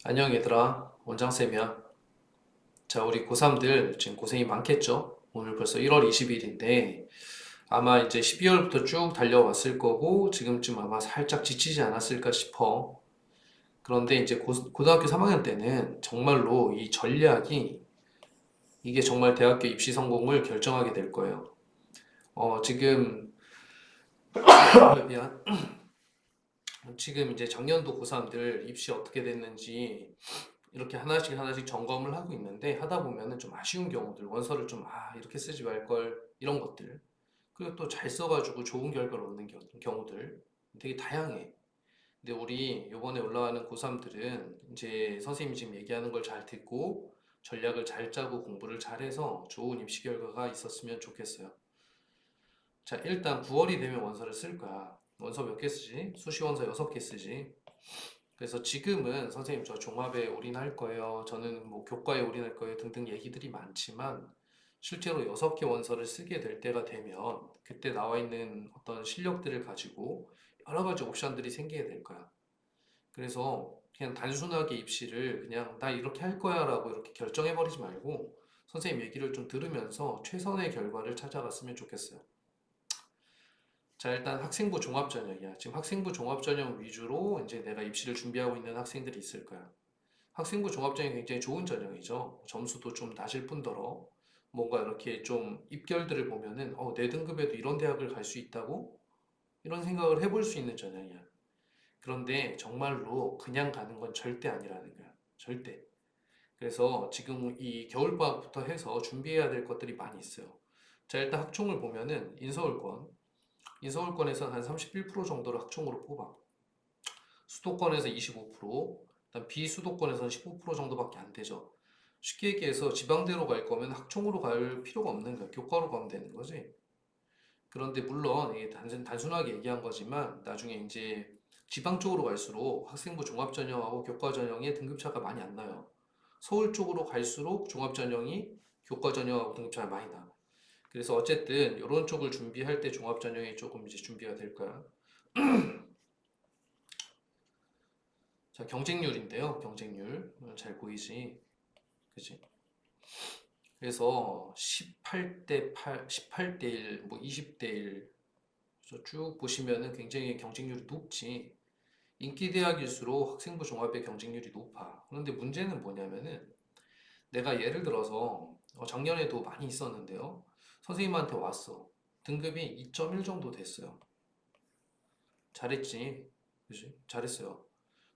안녕 얘들아, 원장쌤이야. 자, 우리 고3들 지금 고생이 많겠죠? 오늘 벌써 1월 20일인데 아마 이제 12월부터 쭉 달려왔을 거고 지금쯤 아마 살짝 지치지 않았을까 싶어. 그런데 이제 고등학교 3학년 때는 정말로 이 전략이 이게 정말 대학교 입시 성공을 결정하게 될 거예요. 지금 미안. 지금 이제 작년도 고3들 입시 어떻게 됐는지 이렇게 하나씩 하나씩 점검을 하고 있는데 하다 보면은 좀 아쉬운 경우들, 원서를 좀 이렇게 쓰지 말 걸 이런 것들, 그리고 또 잘 써가지고 좋은 결과를 얻는 경우들 되게 다양해. 근데 우리 요번에 올라가는 고3들은 이제 선생님이 지금 얘기하는 걸 잘 듣고 전략을 잘 짜고 공부를 잘해서 좋은 입시 결과가 있었으면 좋겠어요. 자, 일단 9월이 되면 원서를 쓸 거야. 원서 몇 개 쓰지? 수시 원서 6개 쓰지. 그래서 지금은 선생님 저 종합에 올인할 거예요. 저는 뭐 교과에 올인할 거예요. 등등 얘기들이 많지만 실제로 6개 원서를 쓰게 될 때가 되면 그때 나와 있는 어떤 실력들을 가지고 여러 가지 옵션들이 생기게 될 거야. 그래서 그냥 단순하게 입시를 그냥 나 이렇게 할 거야 라고 이렇게 결정해 버리지 말고 선생님 얘기를 좀 들으면서 최선의 결과를 찾아갔으면 좋겠어요. 자, 일단 학생부 종합전형이야. 지금 학생부 종합전형 위주로 이제 내가 입시를 준비하고 있는 학생들이 있을 거야. 학생부 종합전형이 굉장히 좋은 전형이죠. 점수도 좀 낮을 뿐더러 뭔가 이렇게 좀 입결들을 보면은 내 등급에도 이런 대학을 갈 수 있다고 이런 생각을 해볼 수 있는 전형이야. 그런데 정말로 그냥 가는 건 절대 아니라는 거야. 절대. 그래서 지금 이 겨울방학부터 해서 준비해야 될 것들이 많이 있어요. 자, 일단 학총을 보면은 인서울권에서는 한 31% 정도를 학총으로 뽑아. 수도권에서 25%, 그다음 비수도권에서는 15% 정도밖에 안 되죠. 쉽게 얘기해서 지방대로 갈 거면 학총으로 갈 필요가 없는 거야. 교과로 가면 되는 거지. 그런데 물론 이게 단순하게 얘기한 거지만 나중에 이제 지방 쪽으로 갈수록 학생부 종합전형하고 교과전형의 등급차가 많이 안 나요. 서울 쪽으로 갈수록 종합전형이 교과전형하고 등급차가 많이 나. 그래서 어쨌든 이런 쪽을 준비할 때 종합전형이 조금 이제 준비가 될 거야. 자, 경쟁률인데요. 경쟁률. 잘 보이지? 그지? 그래서 18대 8, 18대 1, 뭐 20대 1, 쭉 보시면은 굉장히 경쟁률이 높지. 인기 대학일수록 학생부 종합의 경쟁률이 높아. 그런데 문제는 뭐냐면은 내가 예를 들어서 작년에도 많이 있었는데요. 선생님한테 왔어. 등급이 2.1 정도 됐어요. 잘했지. 그지? 잘했어요.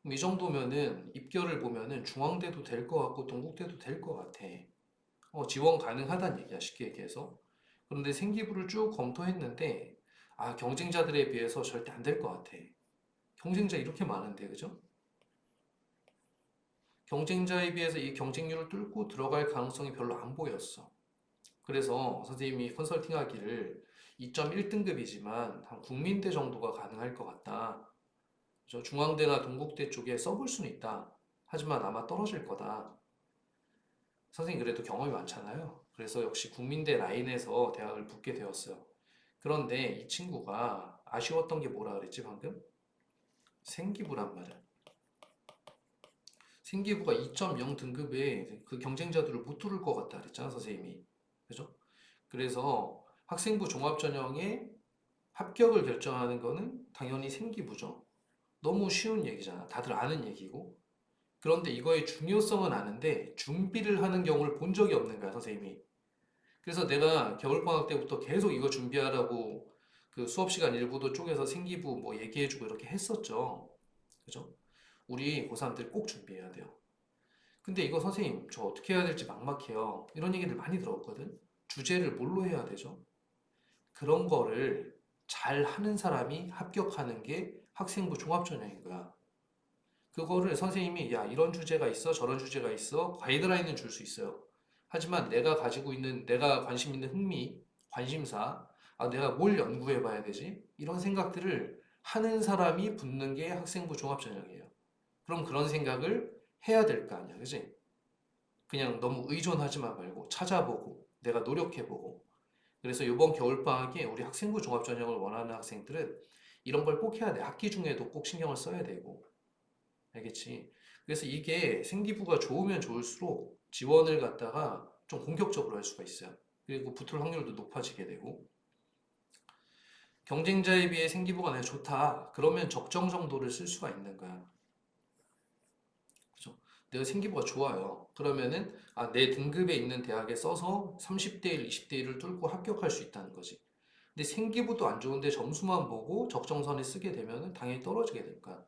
그럼 이 정도면은 입결을 보면은 중앙대도 될 것 같고 동국대도 될 것 같아. 지원 가능하다는 얘기야, 쉽게 얘기해서. 그런데 생기부를 쭉 검토했는데, 경쟁자들에 비해서 절대 안 될 것 같아. 경쟁자 이렇게 많은데, 그죠? 경쟁자에 비해서 이 경쟁률을 뚫고 들어갈 가능성이 별로 안 보였어. 그래서 선생님이 컨설팅 하기를 2.1등급이지만 한 국민대 정도가 가능할 것 같다. 중앙대나 동국대 쪽에 써볼 수는 있다. 하지만 아마 떨어질 거다. 선생님 그래도 경험이 많잖아요. 그래서 역시 국민대 라인에서 대학을 붙게 되었어요. 그런데 이 친구가 아쉬웠던 게 뭐라 그랬지 방금? 생기부란 말이야. 생기부가 2.0 등급에 그 경쟁자들을 못 뚫을 것 같다 그랬잖아 선생님이. 그죠? 그래서 학생부 종합전형에 합격을 결정하는 거는 당연히 생기부죠. 너무 쉬운 얘기잖아. 다들 아는 얘기고. 그런데 이거의 중요성은 아는데 준비를 하는 경우를 본 적이 없는 거야 선생님이. 그래서 내가 겨울방학 때부터 계속 이거 준비하라고 그 수업 시간 일부도 쪼개서 생기부 뭐 얘기해주고 이렇게 했었죠. 그죠? 우리 고3들 꼭 준비해야 돼요. 근데 이거 선생님, 저 어떻게 해야 될지 막막해요. 이런 얘기를 많이 들었거든? 주제를 뭘로 해야 되죠? 그런 거를 잘 하는 사람이 합격하는 게 학생부 종합전형인 거야. 그거를 선생님이 야 이런 주제가 있어 저런 주제가 있어 가이드라인은 줄 수 있어요. 하지만 내가 가지고 있는 내가 관심 있는 흥미, 관심사, 내가 뭘 연구해 봐야 되지? 이런 생각들을 하는 사람이 붙는 게 학생부 종합전형이에요. 그럼 그런 생각을 해야 될 거 아니야, 그지? 그냥 너무 의존하지만 말고 찾아보고 내가 노력해보고. 그래서 이번 겨울방학에 우리 학생부 종합전형을 원하는 학생들은 이런 걸 꼭 해야 돼. 학기 중에도 꼭 신경을 써야 되고. 알겠지? 그래서 이게 생기부가 좋으면 좋을수록 지원을 갖다가 좀 공격적으로 할 수가 있어요. 그리고 붙을 확률도 높아지게 되고, 경쟁자에 비해 생기부가 내가 좋다. 그러면 적정 정도를 쓸 수가 있는 거야. 그죠? 내가 생기부가 좋아요. 그러면은 내 등급에 있는 대학에 써서 30대 1, 20대 1을 뚫고 합격할 수 있다는 거지. 근데 생기부도 안 좋은데 점수만 보고 적정선에 쓰게 되면은 당연히 떨어지게 될 거야.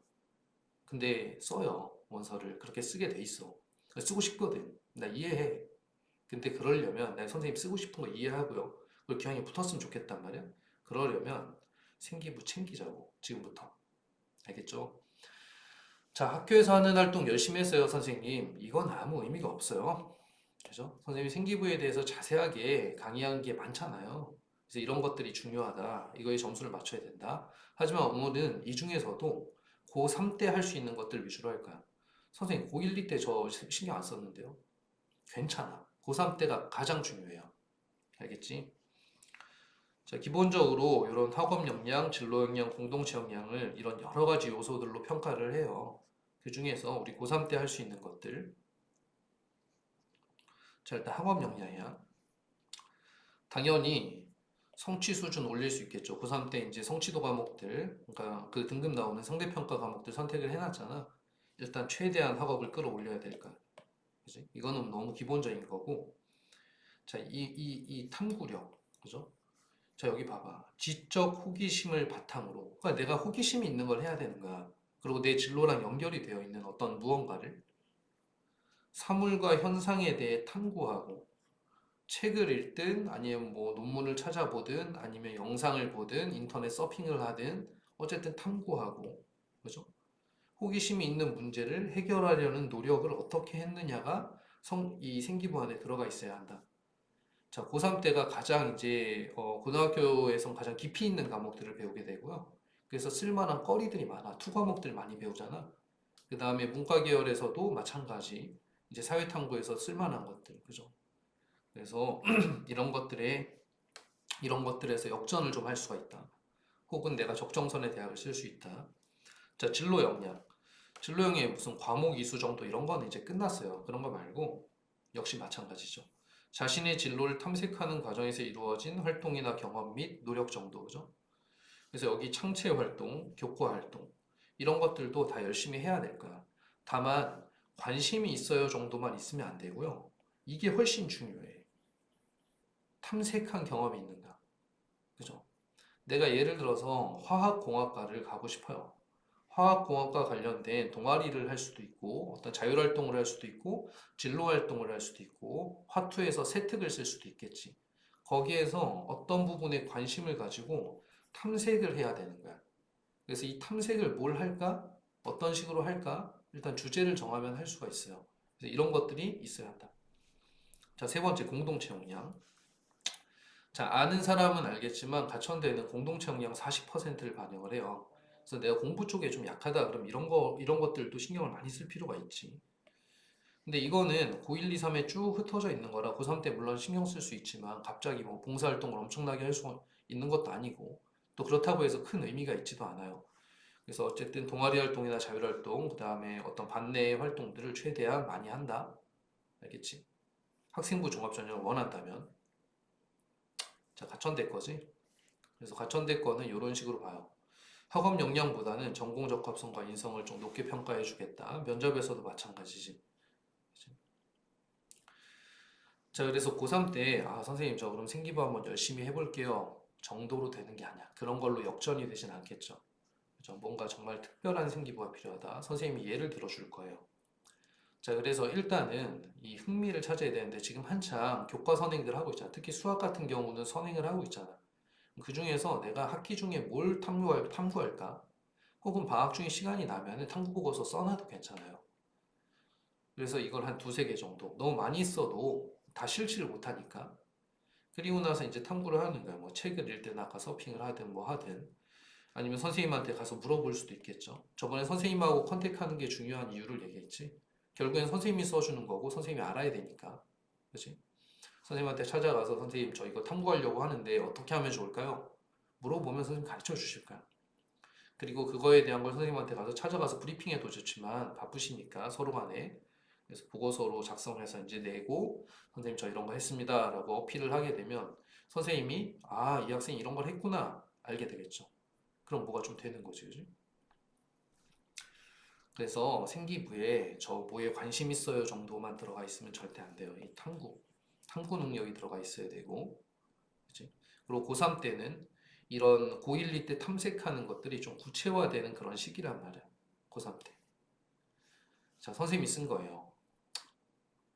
근데 써요. 원서를 그렇게 쓰게 돼 있어. 쓰고 싶거든. 나 이해해. 근데 그러려면 내가 선생님 쓰고 싶은 거 이해하고요. 그리고 기왕에 붙었으면 좋겠단 말이야. 그러려면 생기부 챙기자고 지금부터. 알겠죠? 자, 학교에서 하는 활동 열심히 했어요, 선생님. 이건 아무 의미가 없어요. 그죠? 선생님이 생기부에 대해서 자세하게 강의한 게 많잖아요. 그래서 이런 것들이 중요하다. 이거에 점수를 맞춰야 된다. 하지만 오늘은 이 중에서도 고3 때 할 수 있는 것들 위주로 할 거야. 선생님, 고1, 2 때 저 신경 안 썼는데요. 괜찮아. 고3 때가 가장 중요해요. 알겠지? 자, 기본적으로 이런 학업 역량, 진로 역량, 공동체 역량을 이런 여러 가지 요소들로 평가를 해요. 그 중에서 우리 고3 때 할 수 있는 것들. 자, 일단 학업 역량이야. 당연히 성취 수준 올릴 수 있겠죠. 고3 때 이제 성취도 과목들, 그러니까 그 등급 나오는 상대평가 과목들 선택을 해놨잖아. 일단 최대한 학업을 끌어올려야 될까. 그지? 이거는 너무 기본적인 거고. 자, 이 탐구력. 그죠? 자, 여기 봐봐. 지적 호기심을 바탕으로. 그러니까 내가 호기심이 있는 걸 해야 되는 거야. 그리고 내 진로랑 연결이 되어 있는 어떤 무언가를 사물과 현상에 대해 탐구하고 책을 읽든 아니면 뭐 논문을 찾아보든 아니면 영상을 보든 인터넷 서핑을 하든 어쨌든 탐구하고 그죠? 호기심이 있는 문제를 해결하려는 노력을 어떻게 했느냐가 이 생기부 안에 들어가 있어야 한다. 자, 고3 때가 가장 이제 고등학교에선 가장 깊이 있는 과목들을 배우게 되고요. 그래서 쓸만한 거리들이 많아. 투 과목들 많이 배우잖아. 그 다음에 문과 계열에서도 마찬가지. 이제 사회탐구에서 쓸만한 것들, 그죠? 그래서 이런 것들에 이런 것들에서 역전을 좀 할 수가 있다. 혹은 내가 적정선의 대학을 쓸 수 있다. 자, 진로 역량. 진로 역량에 무슨 과목 이수 정도 이런 거는 이제 끝났어요. 그런 거 말고 역시 마찬가지죠. 자신의 진로를 탐색하는 과정에서 이루어진 활동이나 경험 및 노력 정도, 그죠? 그래서 여기 창체 활동, 교과 활동 이런 것들도 다 열심히 해야 될 거야. 다만 관심이 있어요 정도만 있으면 안 되고요. 이게 훨씬 중요해. 탐색한 경험이 있는가, 그죠? 내가 예를 들어서 화학공학과를 가고 싶어요. 화학공학과 관련된 동아리를 할 수도 있고, 어떤 자율활동을 할 수도 있고, 진로활동을 할 수도 있고, 화투에서 세특을 쓸 수도 있겠지. 거기에서 어떤 부분에 관심을 가지고 탐색을 해야 되는 거야. 그래서 이 탐색을 뭘 할까? 어떤 식으로 할까? 일단 주제를 정하면 할 수가 있어요. 그래서 이런 것들이 있어야 한다. 자, 세 번째, 공동체 역량. 자, 아는 사람은 알겠지만 가천대는 공동체 역량 40%를 반영을 해요. 그래서 내가 공부 쪽에 좀 약하다 그럼 이런 것들도 신경을 많이 쓸 필요가 있지. 근데 이거는 고1, 2, 3에 쭉 흩어져 있는 거라 고3 때 물론 신경 쓸 수 있지만 갑자기 뭐 봉사활동을 엄청나게 할 수 있는 것도 아니고 또 그렇다고 해서 큰 의미가 있지도 않아요. 그래서 어쨌든 동아리 활동이나 자율활동, 그 다음에 어떤 반내 활동들을 최대한 많이 한다. 알겠지? 학생부 종합전형을 원한다면. 자, 가천대 거지? 그래서 가천대 거는 이런 식으로 봐요. 학업 역량보다는 전공 적합성과 인성을 좀 높게 평가해 주겠다. 면접에서도 마찬가지지. 자, 그래서 고3 때, 선생님, 저 그럼 생기부 한번 열심히 해볼게요. 정도로 되는 게 아니야. 그런 걸로 역전이 되진 않겠죠. 그죠? 뭔가 정말 특별한 생기부가 필요하다. 선생님이 예를 들어줄 거예요. 자, 그래서 일단은 이 흥미를 찾아야 되는데 지금 한창 교과 선행들 하고 있잖아. 특히 수학 같은 경우는 선행을 하고 있잖아. 그 중에서 내가 학기 중에 뭘 탐구할까? 혹은 방학 중에 시간이 나면 탐구 보고서 써놔도 괜찮아요. 그래서 이걸 한 두세 개 정도. 너무 많이 써도 다 실지를 못하니까. 그리고 나서 이제 탐구를 하는 거야. 뭐 책을 읽든 아까 서핑을 하든 뭐 하든. 아니면 선생님한테 가서 물어볼 수도 있겠죠. 저번에 선생님하고 컨택하는 게 중요한 이유를 얘기했지. 결국엔 선생님이 써주는 거고 선생님이 알아야 되니까. 그치? 선생님한테 찾아가서 선생님 저 이거 탐구하려고 하는데 어떻게 하면 좋을까요? 물어보면 선생님 가르쳐 주실 거야. 그리고 그거에 대한 걸 선생님한테 가서 찾아가서 브리핑해도 좋지만 바쁘시니까 서로 간에 그래서 보고서로 작성해서 이제 내고 선생님 저 이런 거 했습니다 라고 어필을 하게 되면 선생님이 아, 이 학생이 이런 걸 했구나 알게 되겠죠. 그럼 뭐가 좀 되는 거지, 그지? 그래서 생기부에 저 뭐에 관심 있어요 정도만 들어가 있으면 절대 안 돼요. 이 탐구 능력이 들어가 있어야 되고, 그치? 그리고 고3 때는 이런 고1, 2때 탐색하는 것들이 좀 구체화되는 그런 시기란 말이야. 고3 때. 자, 선생님이 쓴 거예요.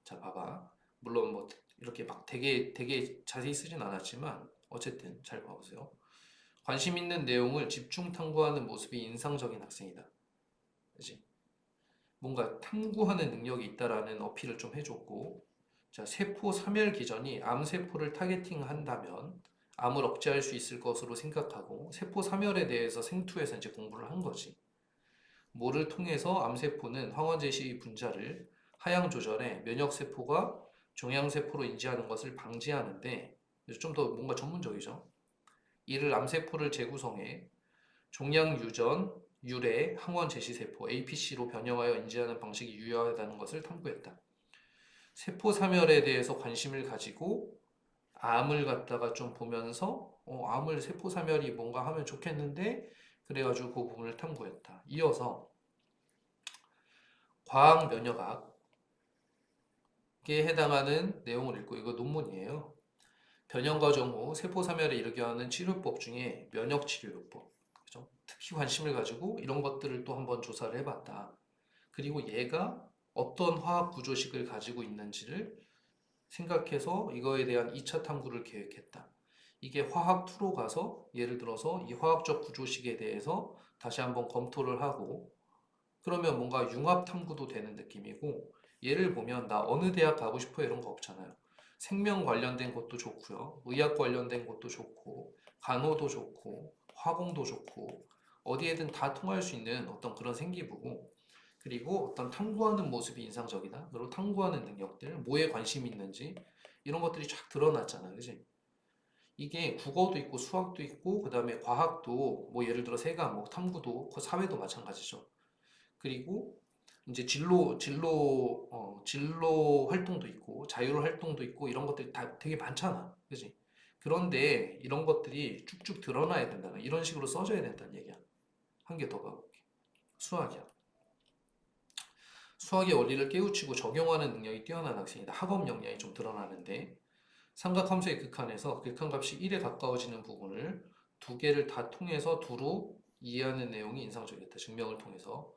자, 봐봐. 물론 뭐 이렇게 막 되게 자세히 쓰진 않았지만 어쨌든 잘 봐보세요. 관심 있는 내용을 집중 탐구하는 모습이 인상적인 학생이다. 그치? 뭔가 탐구하는 능력이 있다라는 어필을 좀 해줬고, 자, 세포 사멸 기전이 암세포를 타겟팅한다면 암을 억제할 수 있을 것으로 생각하고 세포 사멸에 대해서 생투에서 이제 공부를 한 거지. 뭐를 통해서 암세포는 황원제시 분자를 하향 조절해 면역세포가 종양세포로 인지하는 것을 방지하는데 좀 더 뭔가 전문적이죠. 이를 암세포를 재구성해 종양유전, 유래, 항원 제시세포 APC로 변형하여 인지하는 방식이 유효하다는 것을 탐구했다. 세포 사멸에 대해서 관심을 가지고 암을 갖다가 좀 보면서 암을 세포 사멸이 뭔가 하면 좋겠는데 그래가지고 그 부분을 탐구했다. 이어서 과학 면역학에 해당하는 내용을 읽고 이거 논문이에요. 변형 과정 후 세포 사멸에 이르게 하는 치료법 중에 면역 치료요법, 그죠? 특히 관심을 가지고 이런 것들을 또 한번 조사를 해봤다. 그리고 얘가 어떤 화학 구조식을 가지고 있는지를 생각해서 이거에 대한 2차 탐구를 계획했다. 이게 화학2로 가서 예를 들어서 이 화학적 구조식에 대해서 다시 한번 검토를 하고 그러면 뭔가 융합 탐구도 되는 느낌이고 예를 보면 나 어느 대학 가고 싶어 이런 거 없잖아요. 생명 관련된 것도 좋고요. 의학 관련된 것도 좋고 간호도 좋고 화공도 좋고 어디에든 다 통할 수 있는 어떤 그런 생기부고 그리고 어떤 탐구하는 모습이 인상적이다. 그리고 탐구하는 능력들, 뭐에 관심이 있는지 이런 것들이 쫙 드러났잖아, 그지? 이게 국어도 있고 수학도 있고 그다음에 과학도 뭐 예를 들어 세가 뭐 탐구도 그 사회도 마찬가지죠. 그리고 이제 진로 활동도 있고 자율 활동도 있고 이런 것들이 다 되게 많잖아, 그지? 그런데 이런 것들이 쭉쭉 드러나야 된다는 이런 식으로 써줘야 된다는 얘기야. 한 개 더 가볼게. 수학이야. 수학의 원리를 깨우치고 적용하는 능력이 뛰어난 학생이다. 학업 역량이 좀 드러나는데 삼각함수의 극한에서 극한값이 1에 가까워지는 부분을 두 개를 다 통해서 두루 이해하는 내용이 인상적이었다. 증명을 통해서.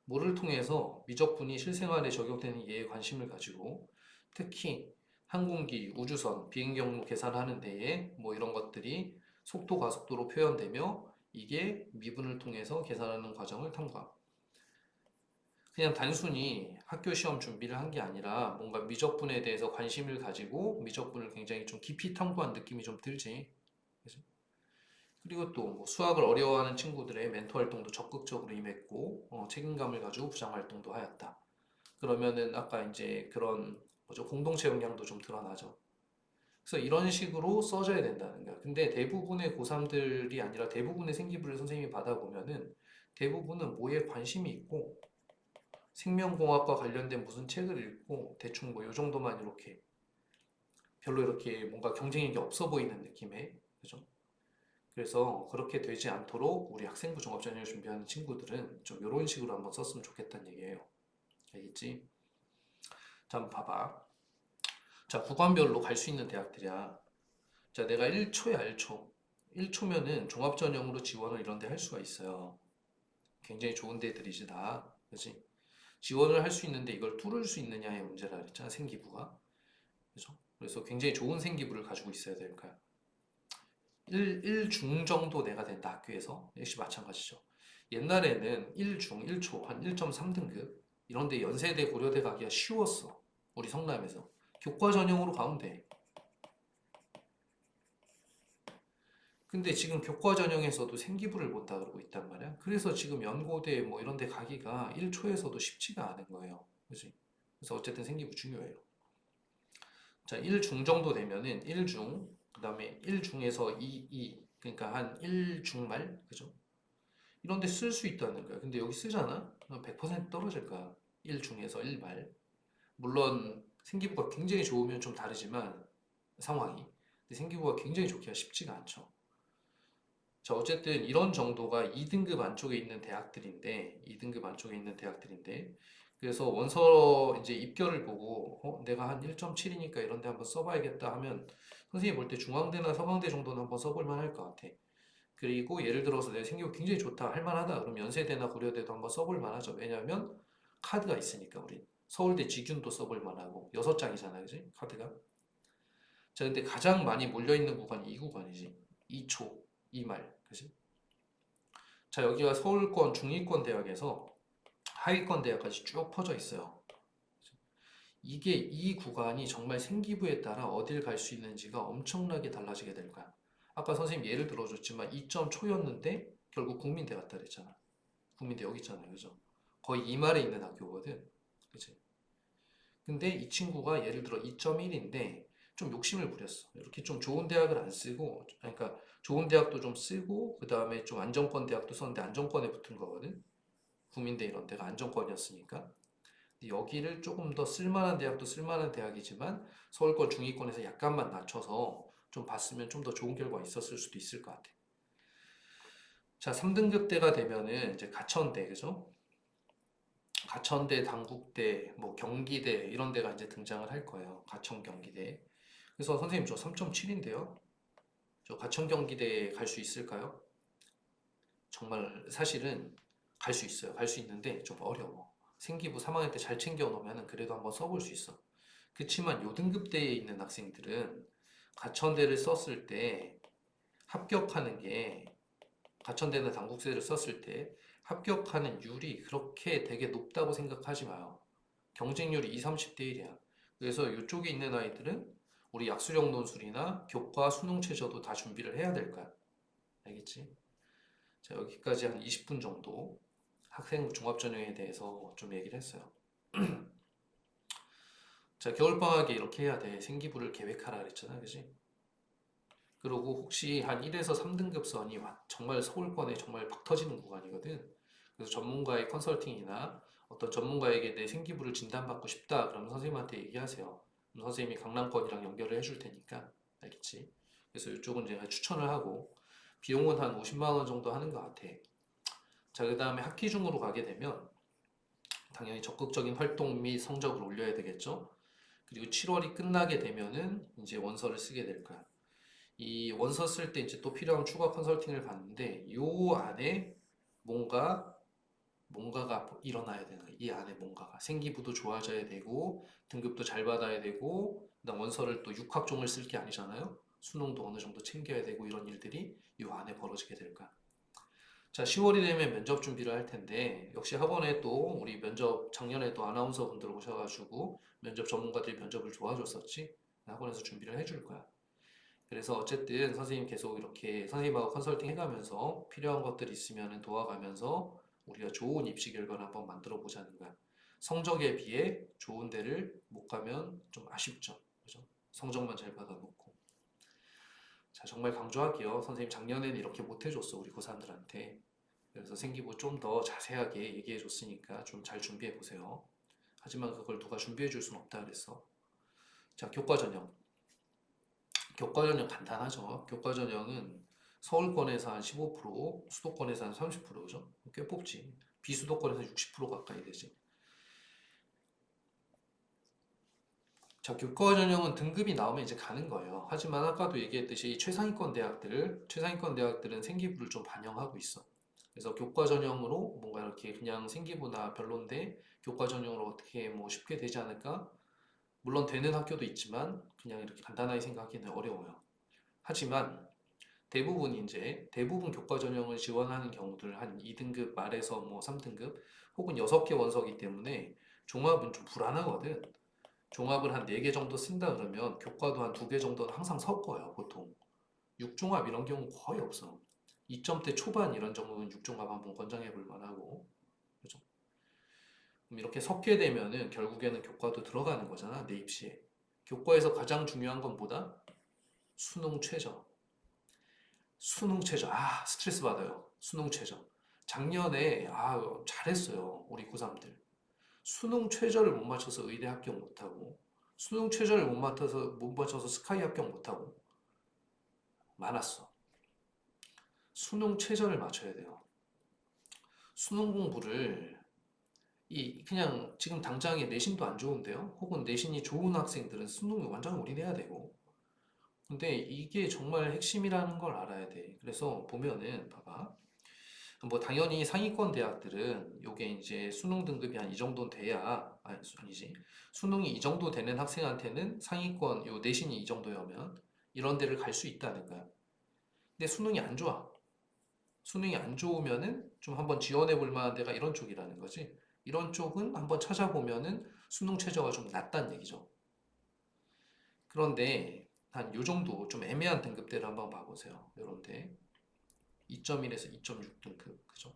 뭐를 통해서 미적분이 실생활에 적용되는 이해에 관심을 가지고 특히 항공기, 우주선, 비행 경로 계산하는 데에 뭐 이런 것들이 속도, 가속도로 표현되며 이게 미분을 통해서 계산하는 과정을 탐구함. 그냥 단순히 학교 시험 준비를 한 게 아니라 뭔가 미적분에 대해서 관심을 가지고 미적분을 굉장히 좀 깊이 탐구한 느낌이 좀 들지. 그죠? 그리고 또뭐 수학을 어려워하는 친구들의 멘토 활동도 적극적으로 임했고 책임감을 가지고 부장 활동도 하였다. 그러면은 아까 이제 그런 뭐죠? 공동체 역량도 좀 드러나죠. 그래서 이런 식으로 써줘야 된다는 거야. 근데 대부분의 고3들이 아니라 대부분의 생기부를 선생님이 받아보면은 대부분은 뭐에 관심이 있고 생명공학과 관련된 무슨 책을 읽고 대충 뭐 요 정도만 이렇게 별로 이렇게 뭔가 경쟁력이 없어 보이는 느낌의 그죠? 그래서 그렇게 되지 않도록 우리 학생부 종합전형을 준비하는 친구들은 좀 이런 식으로 한번 썼으면 좋겠다는 얘기예요. 알겠지? 자, 한번 봐봐. 자, 구간별로 갈 수 있는 대학들이야. 자, 내가 1초야, 1초. 1초면은 종합전형으로 지원을 이런 데 할 수가 있어요. 굉장히 좋은 데들이지 다. 그지? 지원을 할 수 있는데 이걸 뚫을 수 있느냐의 문제라 그랬잖아, 생기부가. 그죠? 그래서 굉장히 좋은 생기부를 가지고 있어야 될 거야. 1중 정도 내가 된다, 학교에서. 역시 마찬가지죠. 옛날에는 1중, 1초, 한 1.3등급 이런 데 연세대, 고려대 가기가 쉬웠어. 우리 성남에서. 교과 전형으로 가면 돼. 근데 지금 교과 전형에서도 생기부를 본다 그러고 있단 말이야. 그래서 지금 연고대 뭐 이런 데 가기가 1초에서도 쉽지가 않은 거예요. 그지? 그래서 어쨌든 생기부 중요해요. 자, 1중 정도 되면은 1중, 그 다음에 1중에서 2, 그러니까 한 1중말, 그죠? 이런 데 쓸 수 있다는 거야. 근데 여기 쓰잖아? 100% 떨어질 거야. 1 중에서 1말. 물론 생기부가 굉장히 좋으면 좀 다르지만 상황이. 근데 생기부가 굉장히 좋기가 쉽지가 않죠. 자, 어쨌든 이런 정도가 2등급 안쪽에 있는 대학들인데, 2등급 안쪽에 있는 대학들인데, 그래서 원서 이제 입결을 보고, 내가 한 1.7이니까 이런 데 한번 써봐야겠다 하면, 선생님이 볼 때 중앙대나 서강대 정도는 한번 써볼 만할 것 같아. 그리고 예를 들어서 내 생기부 굉장히 좋다, 할만하다, 그럼 연세대나 고려대도 한번 써볼 만하죠. 왜냐하면 카드가 있으니까, 우리. 서울대 직윤도 써볼 만하고, 6장이잖아, 그지? 카드가. 자, 근데 가장 많이 몰려있는 구간이 이 구간이지. 2초, 2말, 그지? 자, 여기가 서울권 중위권 대학에서 하위권 대학까지 쭉 퍼져 있어요. 이게 이 구간이 정말 생기부에 따라 어딜 갈 수 있는지가 엄청나게 달라지게 될 거야. 아까 선생님 예를 들어줬지만 2점 초였는데 결국 국민대 갔다 그랬잖아. 국민대 여기 있잖아요. 그죠? 거의 이말에 있는 학교거든. 그치? 근데 이 친구가 예를 들어 2.1인데 좀 욕심을 부렸어. 이렇게 좀 좋은 대학을 안 쓰고, 그러니까 좋은 대학도 좀 쓰고, 그 다음에 좀 안정권 대학도 썼는데 안정권에 붙은 거거든. 국민대 이런 데가 안정권이었으니까. 여기를 조금 더 쓸만한 대학도 쓸만한 대학이지만 서울권 중위권에서 약간만 낮춰서 좀 봤으면 좀 더 좋은 결과 있었을 수도 있을 것 같아. 자, 3등급대가 되면은 이제 가천대, 그죠? 가천대, 당국대, 뭐 경기대 이런 데가 이제 등장을 할 거예요. 가천 경기대. 그래서 선생님 저 3.7인데요. 저 가천 경기대 갈 수 있을까요? 정말 사실은 갈 수 있어요. 갈 수 있는데 좀 어려워. 생기부 3학년 때 잘 챙겨 놓으면 그래도 한번 써볼 수 있어. 그치만 요 등급대에 있는 학생들은 가천대를 썼을 때 합격하는 게 가천대나 당국세를 썼을 때 합격하는 율이 그렇게 되게 높다고 생각하지 마요. 경쟁률이 2, 30대 1이야. 그래서 이쪽에 있는 아이들은 우리 약수령 논술이나 교과 수능 최저도 다 준비를 해야 될 거야. 알겠지? 자, 여기까지 한 20분 정도 학생 종합전형에 대해서 좀 얘기를 했어요. 자, 겨울방학에 이렇게 해야 돼. 생기부를 계획하라 그랬잖아. 그지? 그리고 혹시 한 1에서 3등급 선이 정말 서울권에 정말 박 터지는 구간이거든. 그래서 전문가의 컨설팅이나 어떤 전문가에게 내 생기부를 진단받고 싶다. 그러면 선생님한테 얘기하세요. 그럼 선생님이 강남권이랑 연결을 해줄 테니까. 알겠지? 그래서 이쪽은 제가 추천을 하고 비용은 한 50만 원 정도 하는 것 같아. 자, 그 다음에 학기 중으로 가게 되면 당연히 적극적인 활동 및 성적을 올려야 되겠죠. 그리고 7월이 끝나게 되면은 이제 원서를 쓰게 될 거야. 이 원서 쓸 때 이제 또 필요한 추가 컨설팅을 받는데 요 안에 뭔가가 일어나야 되는 거야. 이 안에 뭔가가 생기부도 좋아져야 되고 등급도 잘 받아야 되고 그다음 원서를 또 6학종을 쓸 게 아니잖아요. 수능도 어느 정도 챙겨야 되고 이런 일들이 요 안에 벌어지게 될 거야. 자, 10월이 되면 면접 준비를 할 텐데 역시 학원에 또 우리 면접 작년에 또 아나운서 분들 오셔가지고 면접 전문가들이 면접을 도와줬었지. 학원에서 준비를 해줄 거야. 그래서 어쨌든 선생님 계속 이렇게 선생님하고 컨설팅 해가면서 필요한 것들 있으면 도와가면서 우리가 좋은 입시 결과를 한번 만들어 보자는 거야. 성적에 비해 좋은 데를 못 가면 좀 아쉽죠. 그죠? 성적만 잘 받아놓고. 자, 정말 강조할게요. 선생님 작년에는 이렇게 못 해줬어. 우리 고3들한테. 그래서 생기부 좀 더 자세하게 얘기해 줬으니까 좀 잘 준비해 보세요. 하지만 그걸 누가 준비해 줄 수는 없다 그랬어. 자, 교과 전형. 교과 전형 간단하죠. 교과 전형은 서울권에서 한 15%, 수도권에서 한 30%죠. 꽤 뽑지. 비수도권에서 60% 가까이 되지. 자, 교과 전형은 등급이 나오면 이제 가는 거예요. 하지만 아까도 얘기했듯이 최상위권 대학들은 생기부를 좀 반영하고 있어. 그래서 교과 전형으로 뭔가 이렇게 그냥 생기부나 별론데 교과 전형으로 어떻게 뭐 쉽게 되지 않을까? 물론 되는 학교도 있지만 그냥 이렇게 간단하게 생각하기는 어려워요. 하지만 대부분 교과 전형을 지원하는 경우들 한 2등급 말에서 뭐 3등급 혹은 6개 원서기 때문에 종합은 좀 불안하거든. 종합을 한 4개 정도 쓴다 그러면 교과도 한 2개 정도는 항상 섞어요, 보통. 6종합 이런 경우 거의 없어. 2점대 초반 이런 정도는 6종합 한번 권장해 볼 만하고. 그죠? 그럼 이렇게 섞게 되면은 결국에는 교과도 들어가는 거잖아, 내 입시에. 교과에서 가장 중요한 건 뭐다? 수능 최저. 수능 최저. 아, 스트레스 받아요. 수능 최저. 작년에 잘했어요. 우리 고3들. 수능 최저를 못 맞춰서 의대 합격 못하고, 수능 최저를 못 맞춰서 스카이 합격 못하고 많았어. 수능 최저를 맞춰야 돼요. 수능 공부를 그냥 지금 당장에 내신도 안 좋은데요. 혹은 내신이 좋은 학생들은 수능이 완전 올인해야 되고. 근데 이게 정말 핵심이라는 걸 알아야 돼. 그래서 보면은 봐봐. 뭐 당연히 상위권 대학들은 요게 이제 수능 등급이 한 이 정도 돼야 아니지. 수능이 이 정도 되는 학생한테는 상위권 요 내신이 이 정도여면 이런 데를 갈 수 있다는 거야. 근데 수능이 안 좋아. 수능이 안 좋으면은 좀 한번 지원해 볼 만한 데가 이런 쪽이라는 거지. 이런 쪽은 한번 찾아보면은 수능 최저가 좀 낮다는 얘기죠. 그런데 한 요 정도 좀 애매한 등급대를 한번 봐보세요. 요런데 2.1에서 2.6 등급, 그죠?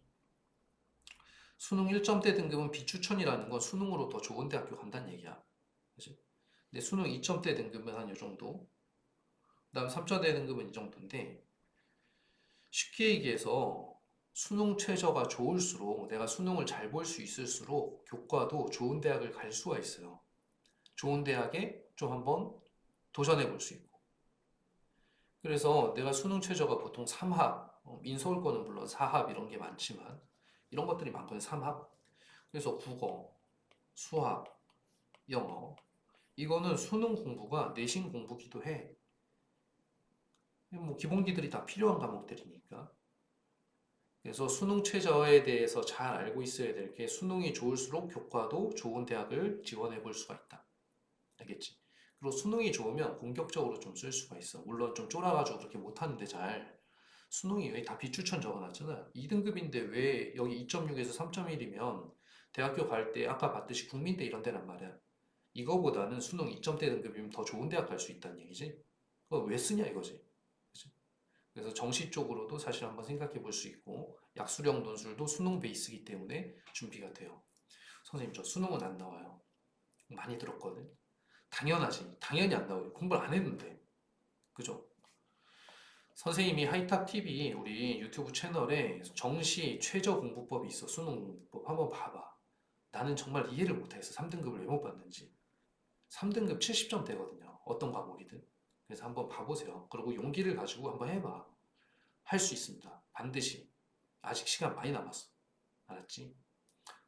수능 1점대 등급은 비추천이라는 건 수능으로 더 좋은 대학교 간다는 얘기야. 그지? 근데 수능 2점대 등급은 한 요 정도. 그다음 3점대 등급은 이 정도인데 쉽게 얘기해서 수능 최저가 좋을수록 내가 수능을 잘 볼 수 있을수록 교과도 좋은 대학을 갈 수가 있어요. 좋은 대학에 좀 한번 도전해 볼 수 있고. 그래서 내가 수능 최저가 보통 3합, 인서울권은 물론 4합 이런 게 많지만 이런 것들이 많거든요. 3합. 그래서 국어, 수학, 영어. 이거는 수능 공부가 내신 공부기도 해. 뭐 기본기들이 다 필요한 과목들이니까. 그래서 수능 최저에 대해서 잘 알고 있어야 될 게 수능이 좋을수록 교과도 좋은 대학을 지원해 볼 수가 있다. 알겠지? 그리고 수능이 좋으면 공격적으로 좀 쓸 수가 있어. 물론 좀 쫄아가지고 그렇게 못하는데 잘. 수능이 왜 다 비추천 적어놨잖아. 2등급인데 왜 여기 2.6에서 3.1이면 대학교 갈 때 아까 봤듯이 국민대 이런 데란 말이야. 이거보다는 수능 2점대 등급이면 더 좋은 대학 갈 수 있다는 얘기지. 그거 왜 쓰냐 이거지. 그치? 그래서 정시 쪽으로도 사실 한번 생각해 볼 수 있고 약수령 논술도 수능 베이스이기 때문에 준비가 돼요. 선생님 저 수능은 안 나와요. 많이 들었거든. 당연하지. 당연히 안 나와요. 공부를 안 했는데. 그죠? 선생님이 하이탑 TV 우리 유튜브 채널에 정시 최저 공부법이 있어. 수능 공부법. 한번 봐봐. 나는 정말 이해를 못하겠어. 3등급을 왜 못 받는지. 3등급 70점 되거든요. 어떤 과목이든. 그래서 한번 봐보세요. 그리고 용기를 가지고 한번 해봐. 할 수 있습니다. 반드시. 아직 시간 많이 남았어. 알았지?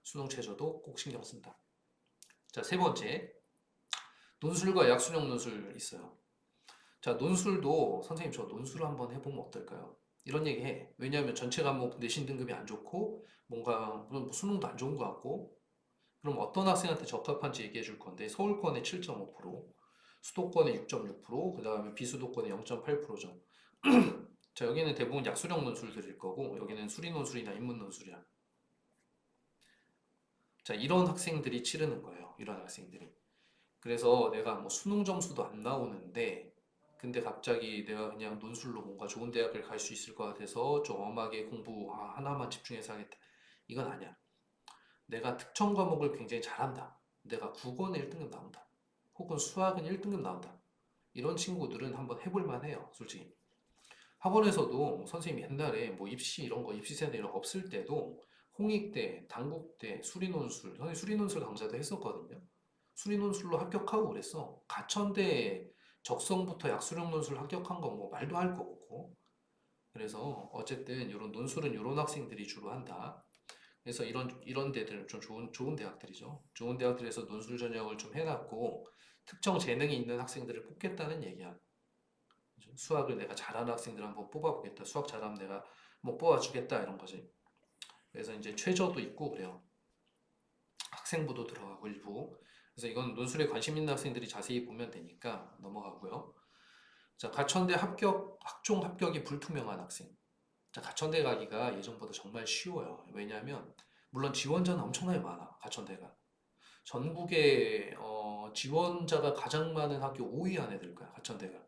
수능 최저도 꼭 신경 쓴다. 자, 세 번째. 논술과 약수령 논술 있어요. 자, 논술도 선생님 저 논술 한번 해보면 어떨까요? 이런 얘기 해. 왜냐하면 전체 과목 내신 등급이 안 좋고 뭔가 물론 뭐 수능도 안 좋은 것 같고 그럼 어떤 학생한테 적합한지 얘기해 줄 건데 서울권의 7.5%, 수도권의 6.6%, 그 다음에 비수도권의 0.8%죠. 자, 여기는 대부분 약수령 논술들일 거고 여기는 수리 논술이나 인문 논술이야. 자, 이런 학생들이 치르는 거예요. 이런 학생들이. 그래서 내가 뭐 수능 점수도 안 나오는데 근데 갑자기 내가 그냥 논술로 뭔가 좋은 대학을 갈 수 있을 것 같아서 좀 엄하게 공부 하나만 집중해서 하겠다. 이건 아니야. 내가 특정 과목을 굉장히 잘한다. 내가 국어는 1등급 나온다. 혹은 수학은 1등급 나온다. 이런 친구들은 한번 해볼 만해요. 솔직히. 학원에서도 선생님이 옛날에 뭐 입시 이런 거 입시세대 이런 거 없을 때도 홍익대, 당국대, 수리논술 선생님 수리논술 강좌도 했었거든요. 수리논술로 합격하고 그랬어. 가천대 적성부터 약수령 논술 합격한 건 뭐 말도 할 거 없고. 그래서 어쨌든 이런 논술은 이런 학생들이 주로 한다. 그래서 이런 데들 좀 좋은 대학들이죠. 좋은 대학들에서 논술 전형을 좀 해놨고 특정 재능이 있는 학생들을 뽑겠다는 얘기야. 수학을 내가 잘하는 학생들 한번 뽑아보겠다. 수학 잘하면 내가 뭐 뽑아주겠다 이런 거지. 그래서 이제 최저도 있고 그래요. 학생부도 들어가고 일부. 그래서 이건 논술에 관심 있는 학생들이 자세히 보면 되니까 넘어가고요. 자, 가천대 학종 합격이 불투명한 학생. 자, 가천대 가기가 예전보다 정말 쉬워요. 왜냐하면 물론 지원자는 엄청나게 많아. 가천대가. 전국에 지원자가 가장 많은 학교 5위 안에 들 거야. 가천대가.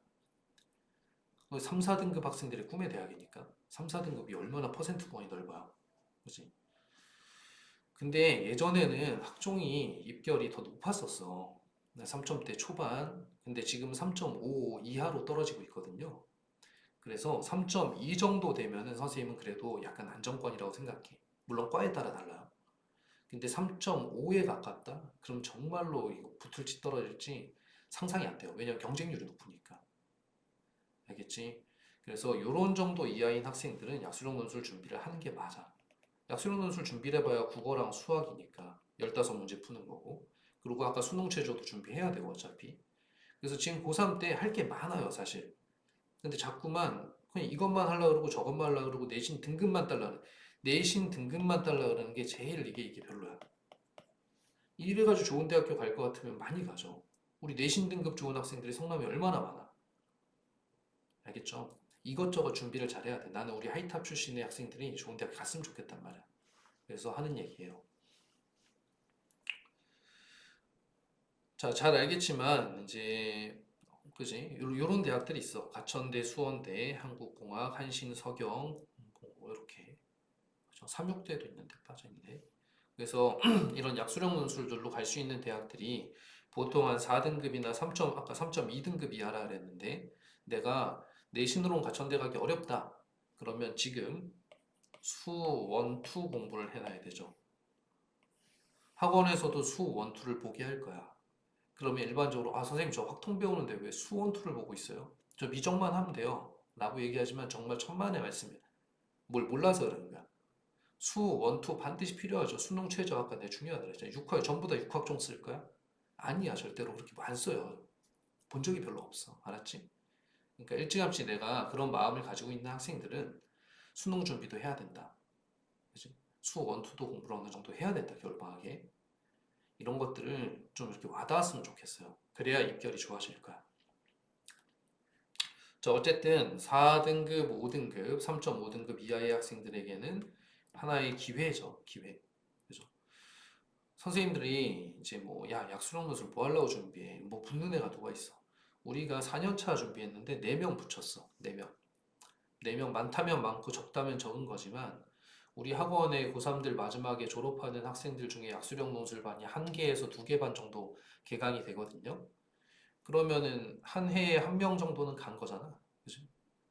3, 4등급 학생들의 꿈의 대학이니까 3, 4등급이 얼마나 퍼센트권이 넓어요. 그지? 근데 예전에는 학종이 입결이 더 높았었어. 3점대 초반. 근데 지금 3.5 이하로 떨어지고 있거든요. 그래서 3.2 정도 되면은 선생님은 그래도 약간 안정권이라고 생각해. 물론 과에 따라 달라요. 근데 3.5에 가깝다? 그럼 정말로 이거 붙을지 떨어질지 상상이 안 돼요. 왜냐면 경쟁률이 높으니까. 알겠지? 그래서 이런 정도 이하인 학생들은 약수령 논술 준비를 하는 게 맞아. 약수령 논술 준비를 해봐야 국어랑 수학이니까 15문제 푸는 거고. 그리고 아까 수능 최저도 준비해야 되고 어차피. 그래서 지금 고3 때 할 게 많아요, 사실. 근데 자꾸만 그냥 이것만 하려고 그러고 저것만 하려고 그러고 내신 등급만 달라 그래. 내신 등급만 달라 그러는 게 제일 이게 별로야. 이래가지고 좋은 대학교 갈 것 같으면 많이 가죠. 우리 내신 등급 좋은 학생들이 성남에 얼마나 많아. 알겠죠? 이것저것 준비를 잘해야 돼. 나는 우리 하이탑 출신의 학생들이 좋은 대학 갔으면 좋겠단 말이야. 그래서 하는 얘기예요. 자, 잘 알겠지만 이제 그지? 요런 대학들이 있어. 가천대, 수원대, 한국공학, 한신, 서경 뭐 이렇게 삼육대도 있는데 빠져있네. 그래서 이런 약수령 논술들로 갈 수 있는 대학들이 보통 한 4등급이나 3점, 아까 3.2등급 이하라 그랬는데 내가 내신으로는 가천대 가기 어렵다. 그러면 지금 수, 원, 투 공부를 해놔야 되죠. 학원에서도 수, 원, 투를 보게 할 거야. 그러면 일반적으로 아 선생님 저 확통 배우는데 왜 수, 원, 투를 보고 있어요? 저 미적만 하면 돼요. 라고 얘기하지만 정말 천만의 말씀이에요. 뭘 몰라서 그러는 거야. 수, 원, 투 반드시 필요하죠. 수능 최저 아까 내가 중요하다 그랬잖아. 육학 전부 다 육학종 쓸 거야? 아니야 절대로 그렇게 안 써요. 본 적이 별로 없어. 알았지? 그러니까 일찌감치 내가 그런 마음을 가지고 있는 학생들은 수능 준비도 해야 된다. 그치? 수, 원, 투도 공부를 어느 정도 해야 된다. 겨울방학에. 이런 것들을 좀 이렇게 와닿았으면 좋겠어요. 그래야 입결이 좋아질 거야. 자, 어쨌든 4등급, 5등급, 3.5등급 이하의 학생들에게는 하나의 기회죠. 기회. 그죠? 선생님들이 이제 뭐, 야, 약수령 논술 뭐 하려고 준비해? 뭐 붙는 애가 누가 있어? 우리가 4년차 준비했는데 4명 붙였어. 4명. 4명 많다면 많고 적다면 적은 거지만 우리 학원의 고3들 마지막에 졸업하는 학생들 중에 약수령 논술반이 1개에서 2개 반 정도 개강이 되거든요. 그러면은 한 해에 1명 정도는 간 거잖아. 그지?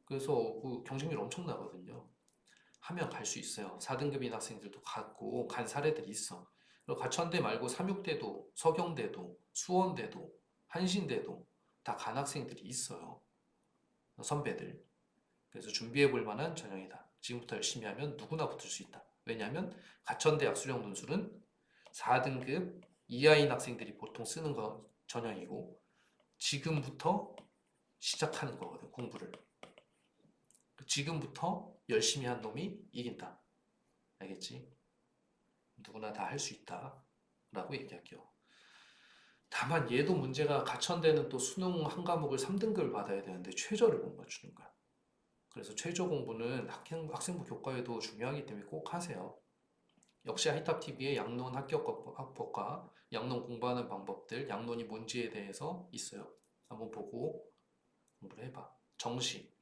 그래서 그 경쟁률 엄청나거든요. 하면 갈 수 있어요. 4등급인 학생들도 갔고 간 사례들이 있어. 그리고 가천대 말고 삼육대도, 서경대도, 수원대도, 한신대도 다 간 학생들이 있어요. 선배들. 그래서 준비해 볼 만한 전형이다. 지금부터 열심히 하면 누구나 붙을 수 있다. 왜냐하면 가천대 약수령 논술은 4등급 이하인 학생들이 보통 쓰는 거 전형이고 지금부터 시작하는 거거든, 공부를. 지금부터 열심히 한 놈이 이긴다. 알겠지? 누구나 다 할 수 있다. 라고 얘기할게요. 다만 얘도 문제가 가천대는 또 수능 한 과목을 3등급을 받아야 되는데 최저를 못 맞추는 거야. 그래서 최저 공부는 학생부 교과에도 중요하기 때문에 꼭 하세요. 역시 하이탑TV의 양론 합격과 양론 공부하는 방법들, 양론이 뭔지에 대해서 있어요. 한번 보고 공부를 해봐. 정시.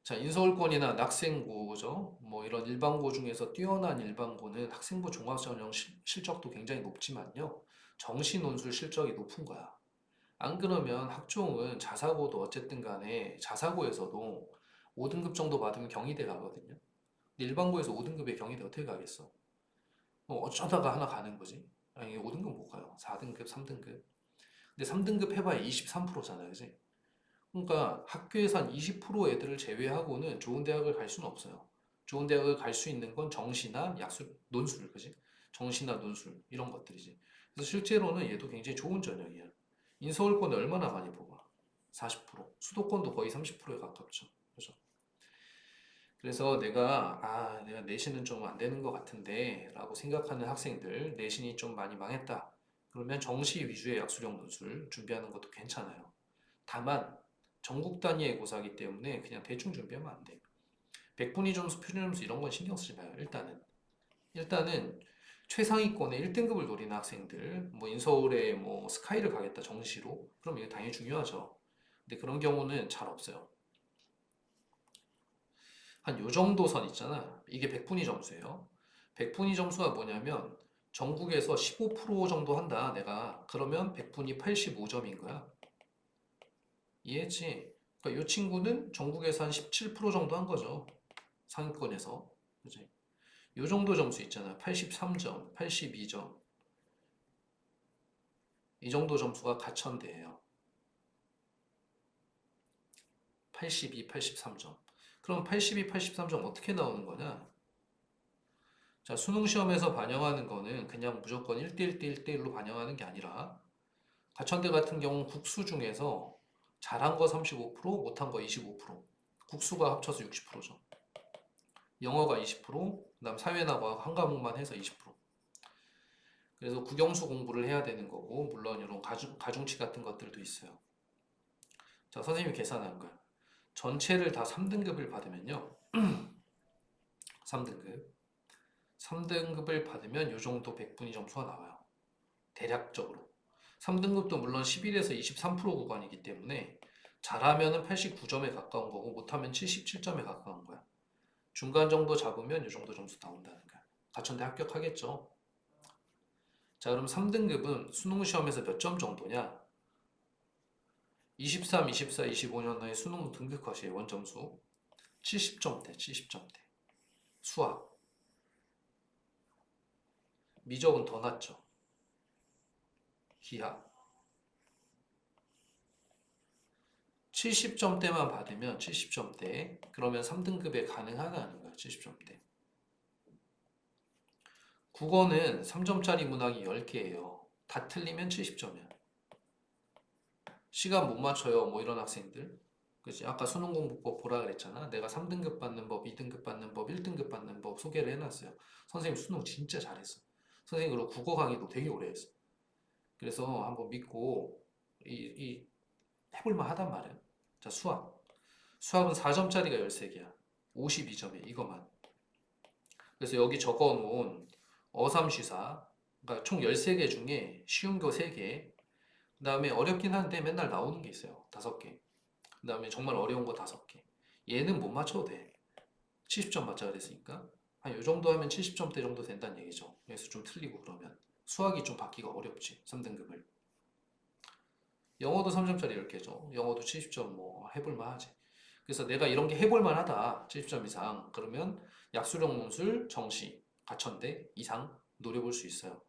자, 인서울권이나 낙생고죠. 뭐 이런 일반고 중에서 뛰어난 일반고는 학생부 종합전형 실적도 굉장히 높지만요. 정시 논술 실적이 높은 거야. 안 그러면 학종은 자사고도 어쨌든 간에 자사고에서도 5등급 정도 받으면 경희대 가거든요. 근데 일반고에서 5등급에 경희대 어떻게 가겠어? 어쩌다가 하나 가는 거지. 아니 5등급 못 가요. 4등급, 3등급. 근데 3등급 해봐야 23%잖아요. 그지? 그러니까 학교에서 한 20% 애들을 제외하고는 좋은 대학을 갈 수는 없어요. 좋은 대학을 갈 수 있는 건 정시나 약술, 논술, 그지? 정시나 논술 이런 것들이지. 그래서 실제로는 얘도 굉장히 좋은 전형이야. 인서울권을 얼마나 많이 뽑아? 40%. 수도권도 거의 30%에 가깝죠. 그죠? 그래서 내가 내신은 좀 안 되는 것 같은데 라고 생각하는 학생들, 내신이 좀 많이 망했다. 그러면 정시 위주의 약수령 논술 준비하는 것도 괜찮아요. 다만 전국 단위의 고사이기 때문에 그냥 대충 준비하면 안 돼. 백분위 점수, 표준 점수 이런 건 신경 쓰지 마요. 일단은 최상위권의 1등급을 노리는 학생들, 뭐 인서울에 뭐 스카이를 가겠다 정시로, 그럼 이게 당연히 중요하죠. 근데 그런 경우는 잘 없어요. 한 요 정도 선 있잖아. 이게 백분위 점수예요. 백분위 점수가 뭐냐면 전국에서 15% 정도 한다. 내가 그러면 백분위 85점인 거야. 이해했지? 그러니까 이 친구는 전국에서 한 17% 정도 한 거죠. 상위권에서. 그지? 요 정도 점수 있잖아요. 83점, 82점. 이 정도 점수가 가천대예요. 82, 83점. 그럼 82, 83점 어떻게 나오는 거냐? 자, 수능 시험에서 반영하는 거는 그냥 무조건 1대1 대 1대1로 반영하는 게 아니라 가천대 같은 경우는 국수 중에서 잘한 거 35%, 못한 거 25%. 국수가 합쳐서 60%죠. 영어가 20%, 그다음 사회나 과학 한 과목만 해서 20%. 그래서 국영수 공부를 해야 되는 거고, 물론 이런 가중치 같은 것들도 있어요. 자, 선생님이 계산한 거야. 전체를 다 3등급을 받으면요. 3등급. 3등급을 받으면 요 정도 백분위 점수가 나와요. 대략적으로. 3등급도 물론 11에서 23% 구간이기 때문에 잘하면 89점에 가까운 거고 못하면 77점에 가까운 거야. 중간 정도 잡으면 요 정도 점수 나온다는 거야. 가천대 합격하겠죠. 자, 그럼 3등급은 수능 시험에서 몇 점 정도냐? 23, 24, 25년도에 수능 등급 컷이에요. 원점수 70점대, 70점대. 수학, 미적은 더 낮죠. 기하 70점대만 받으면 70점대 그러면 3등급에 가능하다는 거야. 70점대. 국어는 3점짜리 문항이 10개예요. 다 틀리면 70점이야. 시간 못 맞춰요. 뭐 이런 학생들. 그치? 아까 수능공부법 보라 그랬잖아. 내가 3등급 받는 법, 2등급 받는 법, 1등급 받는 법 소개를 해놨어요. 선생님 수능 진짜 잘했어. 선생님 그리고 국어 강의도 되게 오래 했어. 그래서 한번 믿고 해볼만 하단 말이야. 자, 수학. 수학은 4점짜리가 13개야. 52점에 이거만. 그래서 여기 적어놓은 어삼쉬사, 그러니까 총 13개 중에 쉬운 거 3개, 그 다음에 어렵긴 한데 맨날 나오는 게 있어요. 5개. 그 다음에 정말 어려운 거 5개. 얘는 못 맞춰도 돼. 70점 맞자 그랬으니까. 한 요 정도 하면 70점대 정도 된다는 얘기죠. 그래서 좀 틀리고 그러면. 수학이 좀 받기가 어렵지. 3등급을. 영어도 3점짜리 10개죠. 영어도 70점 뭐 해볼만 하지. 그래서 내가 이런 게 해볼만 하다. 70점 이상. 그러면 약수령 논술, 정시, 가천대 이상 노려볼 수 있어요.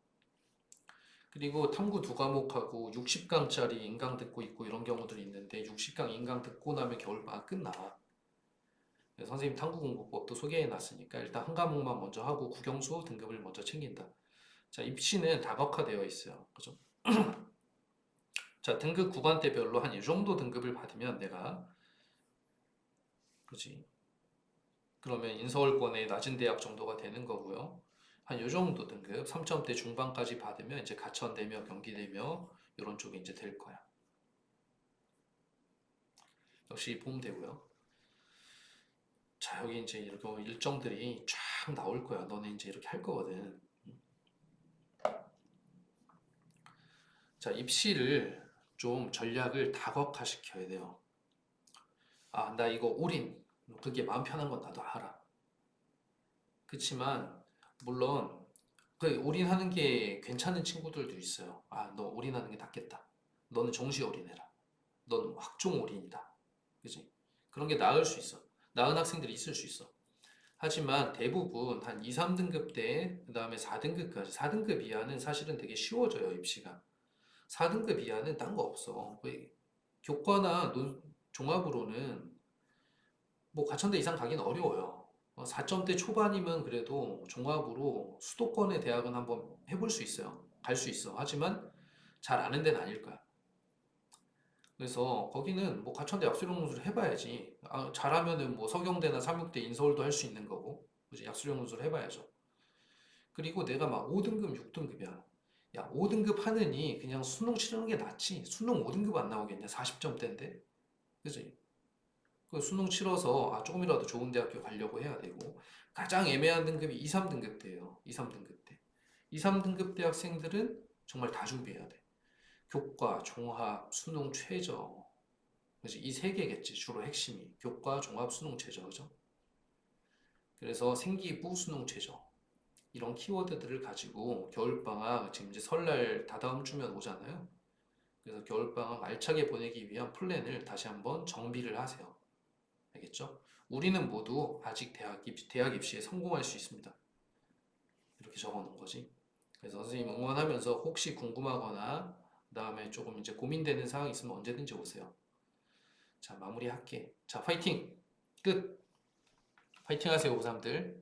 그리고 탐구 2과목하고 60강짜리 인강 듣고 있고 이런 경우들이 있는데 60강 인강 듣고 나면 겨울방학 끝나. 선생님 탐구공부법도 소개해놨으니까 일단 한 과목만 먼저 하고 국영수 등급을 먼저 챙긴다. 자, 입시는 다각화되어 있어요. 그죠? 자, 등급 구간대별로 한 이 정도 등급을 받으면 내가 그지? 그러면 인서울권의 낮은 대학 정도가 되는 거고요. 한 요 정도 등급 3점대 중반까지 받으면 이제 가천대며 경기대며 이런 쪽이 이제 될 거야. 역시 보면 되고요. 자, 여기 이제 이렇게 일정들이 쫙 나올 거야. 너네 이제 이렇게 할 거거든. 자, 입시를 좀 전략을 다각화 시켜야 돼요. 아, 나 이거 올인. 그게 마음 편한 건 나도 알아. 그렇지만 물론 그 올인하는 게 괜찮은 친구들도 있어요. 아, 너 올인하는 게 낫겠다. 너는 정시 올인해라. 너는 학종 올인이다. 그지? 그런 게 나을 수 있어. 나은 학생들이 있을 수 있어. 하지만 대부분 한 2, 3등급 때, 그 다음에 4등급까지, 4등급 이하는 사실은 되게 쉬워져요, 입시가. 4등급 이하는 딴 거 없어. 교과나 종합으로는 뭐 가천대 이상 가기는 어려워요. 4점대 초반이면 그래도 종합으로 수도권의 대학은 한번 해볼 수 있어요. 갈 수 있어. 하지만 잘 아는 데는 아닐 거야. 그래서 거기는 뭐 가천대 약수령 논술을 해봐야지. 아, 잘하면은 뭐 서경대나 삼육대 인서울도 할 수 있는 거고. 그지? 약수령 논술을 해봐야죠. 그리고 내가 막 5등급, 6등급이야. 야, 5등급 하느니 그냥 수능 치르는 게 낫지. 수능 5등급 안 나오겠냐? 40점대인데. 그지? 그 수능 치러서 아, 조금이라도 좋은 대학교 가려고 해야 되고 가장 애매한 등급이 2, 3등급 대예요. 2, 3등급 대. 2, 3등급 대 학생들은 정말 다 준비해야 돼. 교과, 종합, 수능 최저. 그지? 이 세 개겠지. 주로 핵심이. 교과, 종합, 수능 최저. 그죠? 그래서 생기부, 수능 최저. 이런 키워드들을 가지고 겨울방학 지금 이제 설날 다다음 주면 오잖아요. 그래서 겨울방학 알차게 보내기 위한 플랜을 다시 한번 정비를 하세요. 알겠죠? 우리는 모두 아직 대학 입시에 성공할 수 있습니다. 이렇게 적어 놓은 거지. 그래서 선생님 응원하면서 혹시 궁금하거나 그다음에 조금 이제 고민되는 상황이 있으면 언제든지 오세요. 자, 마무리할게. 자, 파이팅! 끝! 파이팅 하세요, 고3들.